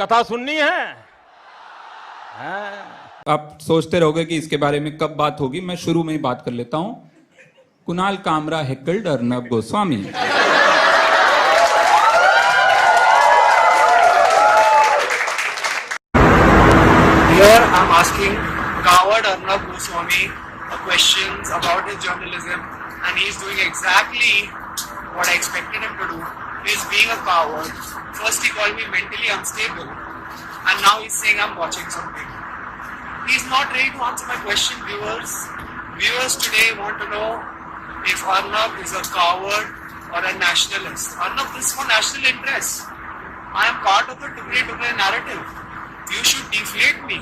कथा सुननी है? हाँ। आप सोचते रहोगे कि इसके बारे में कब बात होगी, मैं शुरू में ही बात कर लेता हूं। Kunal Kamra हेकल्ड Arnab Goswami. Here I'm asking coward Arnab Goswami questions about his journalism, and he's doing exactly what I expected him to do. He's being a coward. First he called me mentally unstable, and now he's saying I'm watching something. He's not ready to answer my question, viewers. Viewers today want to know if Arnab is a coward or a nationalist. Arnab, this is for national interest. I am part of the Tugre narrative. You should deflate me.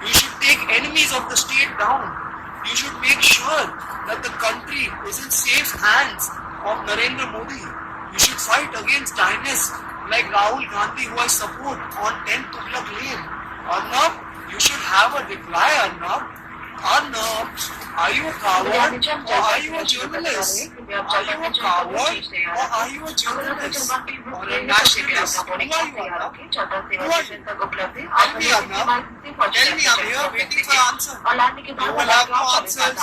You should take enemies of the state down. You should make sure that the country is in safe hands of Narendra Modi. You should fight against dynasts like Rahul Gandhi, who I support on 10th Tughlaq Lane. Arnab, you should have a reply, Arnab. Arnab, are you a coward or are you a journalist? Are you a coward or are you a journalist or a nationalist? Who are you, Arnab? Who are you? Tell me, Arnab. Tell me, I'm here waiting for answer. You will have no answers.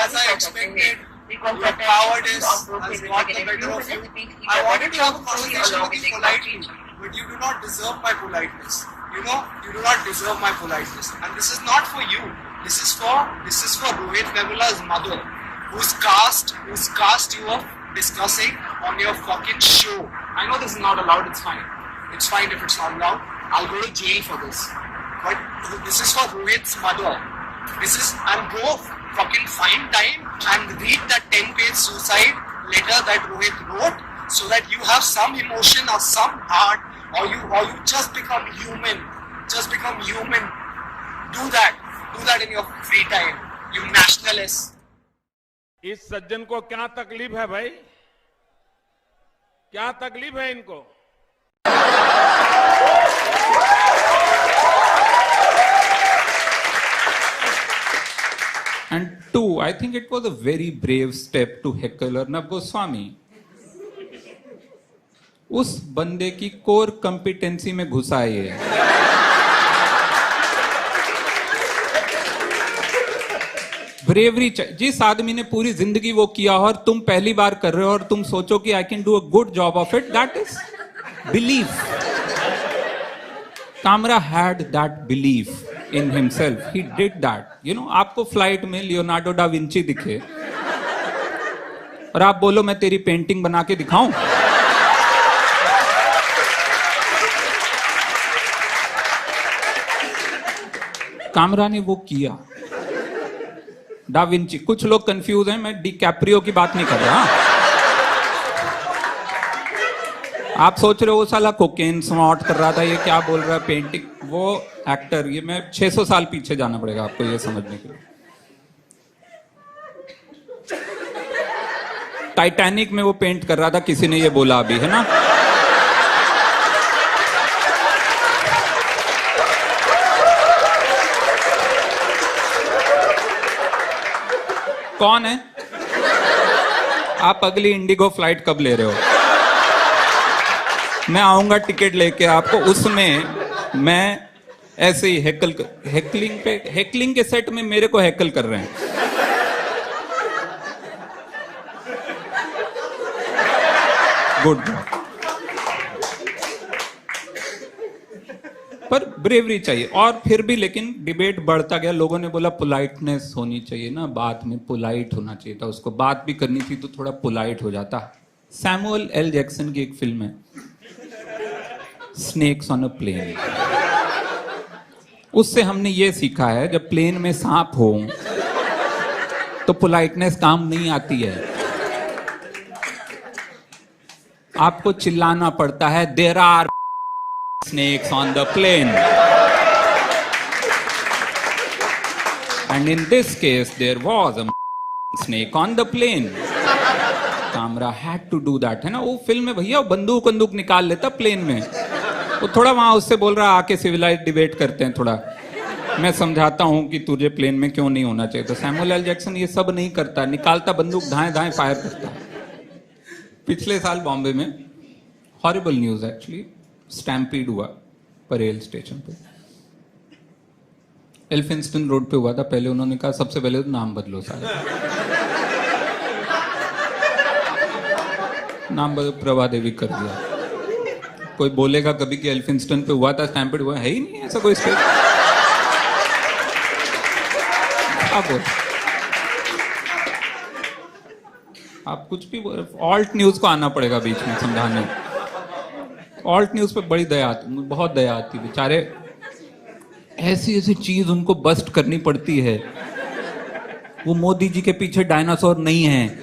As I expected, your cowardice has got the better of you. I wanted to have a conversation with you politely, but you do not deserve my politeness. You know, you do not deserve my politeness. And this is not for you. This is for Rohit Vemula's mother, who's cast you up discussing on your fucking show. I know this is not allowed. It's fine. It's fine if it's not allowed. I'll go to jail for this. But this is for Rohit's mother. And go fucking find time and read that 10-page suicide letter that Rohit wrote, so that you have some emotion or some heart, or you just become human. Just become human. Do that in your free time, you nationalists. इस सज्जन को क्या तकलीफ है भाई? क्या तकलीफ है इनको? And two, I think it was a very brave step to heckle Arnab Goswami. उस बंदे की कोर कंपिटेंसी में घुसा है। ब्रेवरी चाहिए। जिस आदमी ने पूरी जिंदगी वो किया और तुम पहली बार कर रहे हो और तुम सोचो कि I can do a good job of it, that is belief. Kamra had that belief in himself, he did that. You know, आपको फ्लाइट में लियोनार्डो डा विंची दिखे और आप बोलो मैं तेरी पेंटिंग बना के दिखाऊं? कामरा ने वो किया। डा विंची, कुछ लोग कंफ्यूज हैं, मैं डिकैप्रियो की बात नहीं कर रहा। आप सोच रहे हो वो साला कोकेन स्नॉट कर रहा था, ये क्या बोल रहा है पेंटिंग, वो एक्टर। ये मैं 600 साल पीछे जाना पड़ेगा आपको ये समझने के लिए। टाइटैनिक में वो पेंट कर रहा था, किसी ने ये बोला अभी, है ना? कौन है आप? अगली इंडिगो फ्लाइट कब ले रहे हो? मैं आऊंगा टिकट लेके आपको, उसमें मैं ऐसे ही हेकलिंग के सेट में मेरे को हैकल कर रहे हैं। गुड। पर ब्रेवरी चाहिए। और फिर भी लेकिन डिबेट बढ़ता गया, लोगों ने बोला पोलाइटनेस होनी चाहिए ना, बात में पोलाइट होना चाहिए था, उसको बात भी करनी थी तो थोड़ा पोलाइट हो जाता। सैमुअल एल जैक्सन की एक फिल्म है स्नेक्स ऑन अ प्लेन, उससे हमने ये सीखा है जब प्लेन में सांप हो तो पोलाइटनेस काम नहीं आती है, आपको चिल्लाना पड़ता है there are snakes on the plane, and in this case there was a snake on the plane. Kamra had to do that, है ना? वो फिल्म में भैया बंदूक निकाल लेता प्लेन में, वो थोड़ा वहां उससे बोल रहा आके सिविलाइज डिबेट करते हैं, थोड़ा मैं समझाता हूं कि तुझे प्लेन में क्यों नहीं होना चाहिए। तो सैमुअल एल जैक्सन ये सब नहीं करता, निकालता बंदूक, धाए फायर करता। पिछले साल बॉम्बे में हॉरिबल न्यूज एक्चुअली, स्टैम्पीड हुआ, परेल स्टेशन पे। एल्फिंस्टन रोड पे हुआ था। पहले उन्होंने कहा सबसे पहले तो नाम बदलो सारे, नाम बदल प्रभा देवी कर दिया। कोई बोलेगा कभी कि एल्फिंस्टन पे हुआ था स्टैम्पेड, हुआ है ही नहीं ऐसा कोई स्टेट। आप कुछ भी ऑल्ट न्यूज को आना पड़ेगा बीच में समझाने। ऑल्ट न्यूज पे बड़ी दया आती, बहुत दया आती। बेचारे ऐसी ऐसी चीज उनको बस्ट करनी पड़ती है। वो मोदी जी के पीछे डायनासोर नहीं है।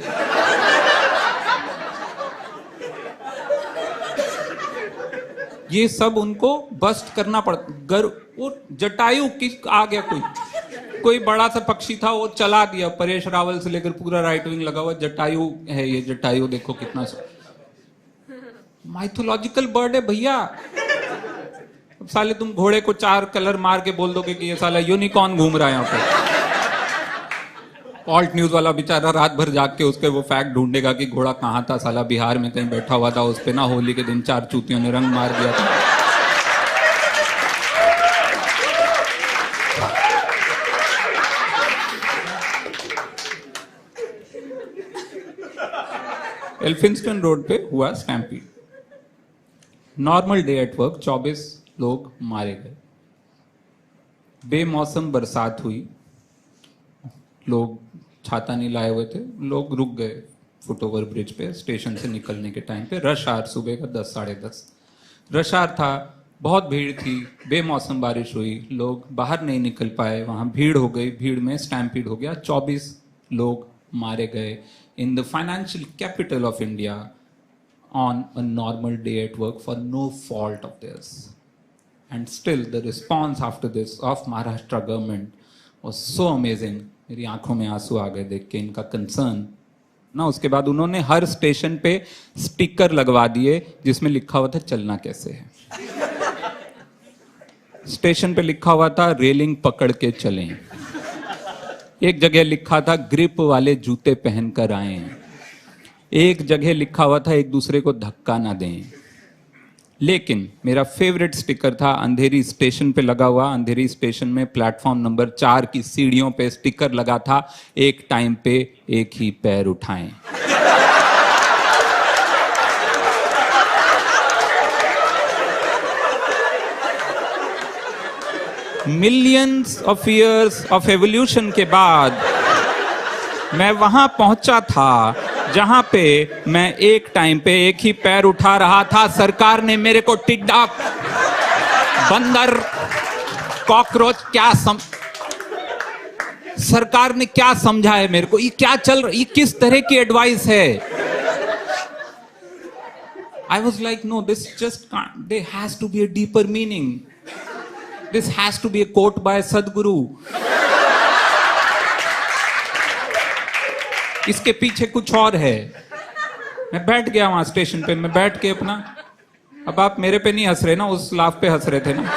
ये सब उनको बस्ट करना पड़ता। वो जटायु किस आ गया, कोई बड़ा सा पक्षी था, वो चला दिया। परेश रावल से लेकर पूरा राइट विंग लगा हुआ, जटायु है ये, जटायु देखो कितना माइथोलॉजिकल बर्ड है भैया। अब साले तुम घोड़े को 4 कलर मार के बोल दोगे कि ये साला यूनिकॉर्न घूम रहा है यहाँ पे। ऑल्ट न्यूज वाला बेचारा रात भर जाग के उसके वो फैक्ट ढूंढेगा कि घोड़ा कहाँ था, साला बिहार में कहीं बैठा हुआ था, उस पे ना होली के दिन 4 चूतियों ने रंग मार दिया था। एल्फिंस्टन रोड पे हुआ stampede. Normal day at work, 24 लोग मारे गए। बेमौसम बरसात हुई, लोग छाता नहीं लाए हुए थे, लोग रुक गए फुटओवर ब्रिज पे स्टेशन से निकलने के टाइम पे। रश आवर सुबह का 10 साढ़े 10 रश आवर था, बहुत भीड़ थी। बेमौसम बारिश हुई, लोग बाहर नहीं निकल पाए, वहां भीड़ हो गई, भीड़ में स्टैम्पीड हो गया। 24 लोग मारे गए in the financial capital of India on a normal day at work for no fault of theirs. And still the response after this of Maharashtra government was so amazing. मेरी आंखों में आंसू आ गए देख के इनका कंसर्न ना। उसके बाद उन्होंने हर स्टेशन पे स्टिकर लगवा दिए जिसमें लिखा हुआ था चलना कैसे है। स्टेशन पे लिखा हुआ था रेलिंग पकड़ के चलें। एक जगह लिखा था ग्रिप वाले जूते पहनकर आए। एक जगह लिखा हुआ था एक दूसरे को धक्का ना दें। लेकिन मेरा फेवरेट स्टिकर था अंधेरी स्टेशन पे लगा हुआ। अंधेरी स्टेशन में प्लेटफॉर्म नंबर 4 की सीढ़ियों पे स्टिकर लगा था एक टाइम पे एक ही पैर उठाएं। Millions of years of evolution के बाद मैं वहां पहुंचा था जहां पे मैं एक टाइम पे एक ही पैर उठा रहा था। सरकार ने मेरे को टिड्डा, बंदर, कॉकरोच सरकार ने क्या समझा है मेरे को? ये क्या चल रहा है? ये किस तरह की एडवाइस है? I was like no, this just can't, there has to be a deeper meaning, this has to be a quote by Sadhguru. इसके पीछे कुछ और है। मैं बैठ गया वहां स्टेशन पे, मैं बैठ के अपना, अब आप मेरे पे नहीं हंस रहे ना, उस लाफ पे हंस रहे थे ना।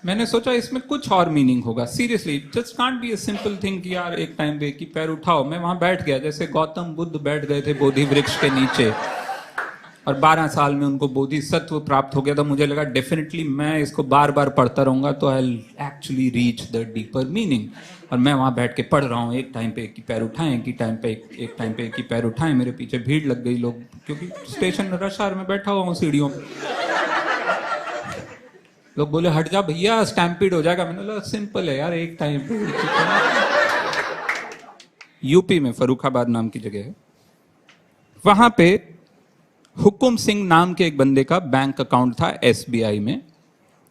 मैंने सोचा इसमें कुछ और मीनिंग होगा। Seriously just can't be a simple thing कि यार एक टाइम पे कि पैर उठाओ। मैं वहां बैठ गया जैसे गौतम बुद्ध बैठ गए थे बोधि वृक्ष के नीचे और 12 साल में उनको बोधिसत्व प्राप्त हो गया था। मुझे लगा डेफिनेटली मैं इसको बार बार पढ़ता रहूंगा तो I actually reach the deeper meaning. और मैं वहां बैठ के पढ़ रहा हूँ एक टाइम पे एक ही पैर उठाएं, एक टाइम पे एक ही पैर उठाएं। मेरे पीछे भीड़ लग गई, लोग, क्योंकि स्टेशन रश आवर में बैठा हुआ हूँ सीढ़ियों पे। लोग बोले हट जा भैया स्टैम्पीड हो जाएगा। मैंने बोला सिंपल है यार, एक टाइम पे। यूपी में फर्रुखाबाद नाम की जगह है, वहां पे हुकुम सिंह नाम के एक बंदे का बैंक अकाउंट था एसबीआई में,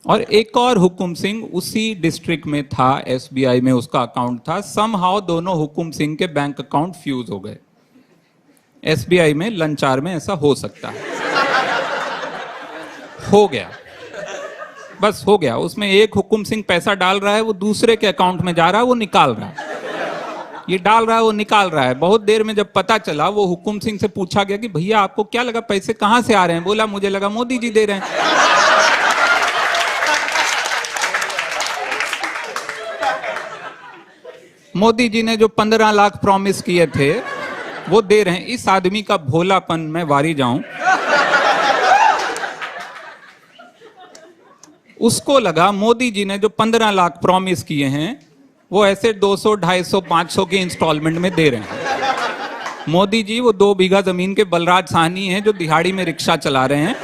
और एक और हुकुम सिंह उसी डिस्ट्रिक्ट में था, एसबीआई में उसका अकाउंट था। समहाउ दोनों हुकुम सिंह के बैंक अकाउंट फ्यूज हो गए। एसबीआई में लंच आवर में ऐसा हो सकता है, हो गया, बस हो गया। उसमें एक हुकुम सिंह पैसा डाल रहा है, वो दूसरे के अकाउंट में जा रहा है, वो निकाल रहा है, ये डाल रहा है, वो निकाल रहा है। बहुत देर में जब पता चला, वो हुकुम सिंह से पूछा गया कि भैया आपको क्या लगा पैसे कहां से आ रहे हैं? बोला मुझे लगा मोदी जी दे रहे हैं। मोदी जी ने जो 15 लाख प्रॉमिस किए थे वो दे रहे हैं। इस आदमी का भोलापन मैं वारी जाऊं। उसको लगा मोदी जी ने जो 15 लाख प्रॉमिस किए हैं वो ऐसे 200, 250, 500 के इंस्टॉलमेंट में दे रहे हैं। मोदी जी वो 2 बीघा जमीन के बलराज साहनी हैं जो दिहाड़ी में रिक्शा चला रहे हैं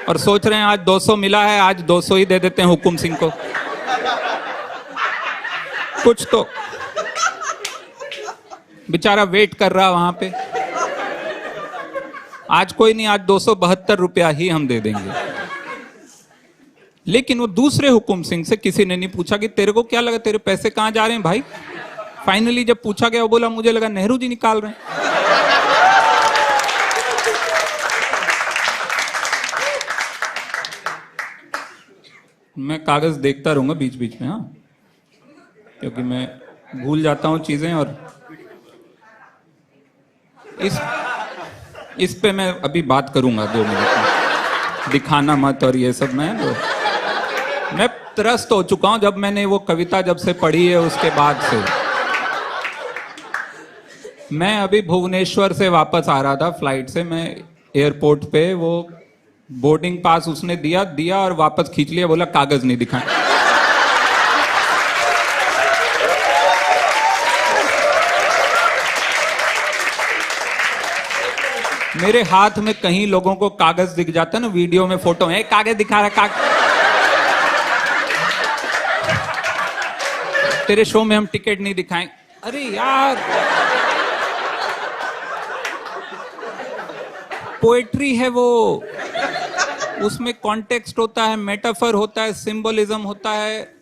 और सोच रहे हैं आज 200 मिला है, आज 200 ही दे देते हैं हुकुम सिंह को। कुछ तो बेचारा वेट कर रहा वहां पे। आज कोई नहीं, आज 272 रुपया ही हम दे देंगे। लेकिन वो दूसरे हुकुम सिंह से किसी ने नहीं पूछा कि तेरे को क्या लगा, तेरे पैसे कहां जा रहे हैं भाई। फाइनली जब पूछा गया वो बोला मुझे लगा नेहरू जी निकाल रहे हैं। मैं कागज देखता रहूंगा बीच बीच में, हाँ, क्योंकि मैं भूल जाता हूं चीजें। और इस पे मैं अभी बात करूंगा 2 मिनट में, दिखाना मत और ये सब। मैं त्रस्त हो चुका हूं जब मैंने वो कविता जब से पढ़ी है उसके बाद से। मैं अभी भुवनेश्वर से वापस आ रहा था फ्लाइट से, मैं एयरपोर्ट पे वो बोर्डिंग पास उसने दिया और वापस खींच लिया, बोला कागज नहीं दिखाएं। मेरे हाथ में कहीं लोगों को कागज दिख जाता है ना, वीडियो में फोटो में कागज दिखा रहा, तेरे शो में हम टिकट नहीं दिखाएं। अरे यार, पोएट्री है वो, उसमें कॉन्टेक्स्ट होता है, मेटाफर होता है, सिंबलिज्म होता है।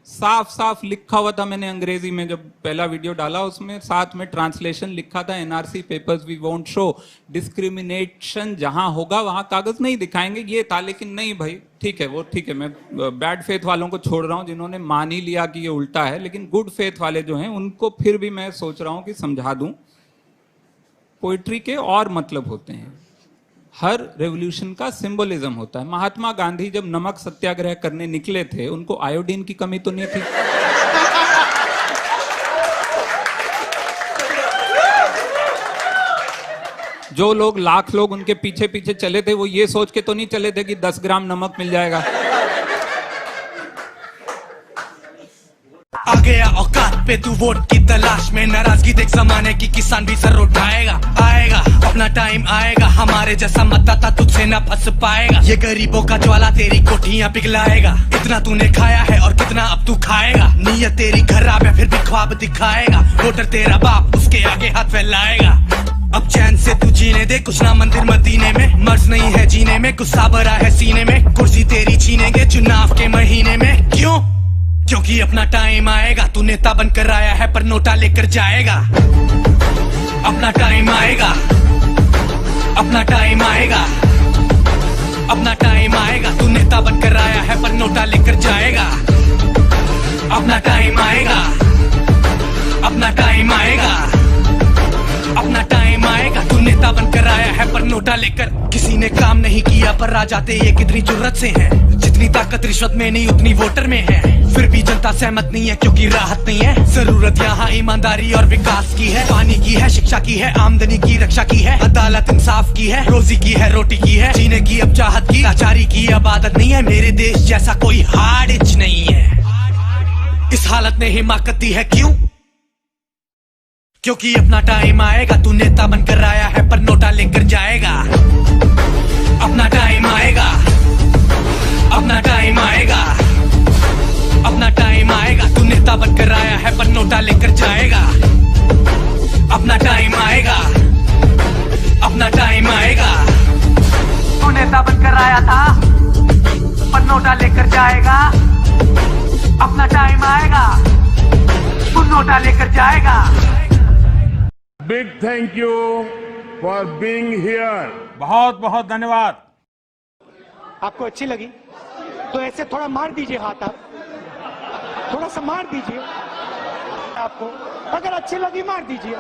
साफ साफ लिखा हुआ था, मैंने अंग्रेजी में जब पहला वीडियो डाला उसमें साथ में ट्रांसलेशन लिखा था, NRC papers we won't show discrimination, जहां होगा वहां कागज नहीं दिखाएंगे, ये था। लेकिन नहीं भाई, ठीक है, वो ठीक है, मैं बैड फेथ वालों को छोड़ रहा हूं जिन्होंने मान ही लिया कि ये उल्टा है। लेकिन गुड फेथ वाले जो हैं उनको फिर भी मैं सोच रहा हूं कि समझा दूं, पोइट्री के और मतलब होते हैं। हर रेवोल्यूशन का सिंबलिज्म होता है। महात्मा गांधी जब नमक सत्याग्रह करने निकले थे, उनको आयोडीन की कमी तो नहीं थी। जो लोग लाख लोग उनके पीछे पीछे चले थे, वो ये सोच के तो नहीं चले थे कि 10 ग्राम नमक मिल जाएगा। आ गया औकात पे तू वोट की तलाश में, नाराजगी देख जमाने की, किसान भी सर उठाएगा। आएगा अपना टाइम आएगा, हमारे जैसा मतदाता तुझसे न फंस पाएगा। ये गरीबों का ज्वाला तेरी कोठियां पिघलाएगा। इतना तूने खाया है और कितना अब तू खाएगा। नीयत तेरी खराब है फिर भी ख्वाब दिखाएगा। वोटर तेरा बाप, उसके आगे हाथ फैलाएगा। अब चैन से तू जीने दे, कुछ ना मंदिर मदीने में, मर्ज नहीं है जीने में, गुस्सा भरा है सीने में। कुर्सी तेरी छीनेंगे चुनाव के महीने में। क्यों? क्योंकि अपना टाइम आएगा, तू नेता बनकर आया है पर नोटा लेकर जाएगा। अपना टाइम आएगा, अपना टाइम आएगा, अपना टाइम आएगा, तू नेता बनकर आया है पर नोटा लेकर जाएगा। अपना टाइम आएगा, अपना टाइम आएगा, अपना टाइम आएगा, तू नेता बनकर आया है पर नोटा लेकर। किसी ने काम नहीं किया पर आ जाते ये कितनी जुर्रत से हैं। जितनी ताकत रिश्वत में नहीं उतनी वोटर में है। फिर भी जनता सहमत नहीं है क्योंकि राहत नहीं है। जरूरत यहाँ ईमानदारी और विकास की है। पानी की है, शिक्षा की है, आमदनी की रक्षा की है, अदालत इंसाफ की है, रोजी की है, रोटी की है, जीने की अब चाहत की, लाचारी की अब आदत नहीं है। मेरे देश जैसा कोई हार्ड इच नहीं है। इस हालत ने हिमाकत दी है, क्यों? क्योंकि अपना टाइम आएगा, तू नेता बनकर आया है पर नोटा लेकर जाएगा। अपना टाइम आएगा, अपना टाइम आएगा, अपना टाइम आएगा, तू नेता बनकर आया है पर नोटा लेकर जाएगा। अपना टाइम आएगा, अपना टाइम आएगा, तू नेता बनकर आया था पर नोटा लेकर जाएगा। अपना टाइम आएगा, तू नोटा लेकर जाएगा। Big thank you for being here. बहुत बहुत धन्यवाद। आपको अच्छी लगी तो ऐसे थोड़ा मार दीजिए हाथ, आप थोड़ा सा मार दीजिए। आपको अगर अच्छी लगी मार दीजिए।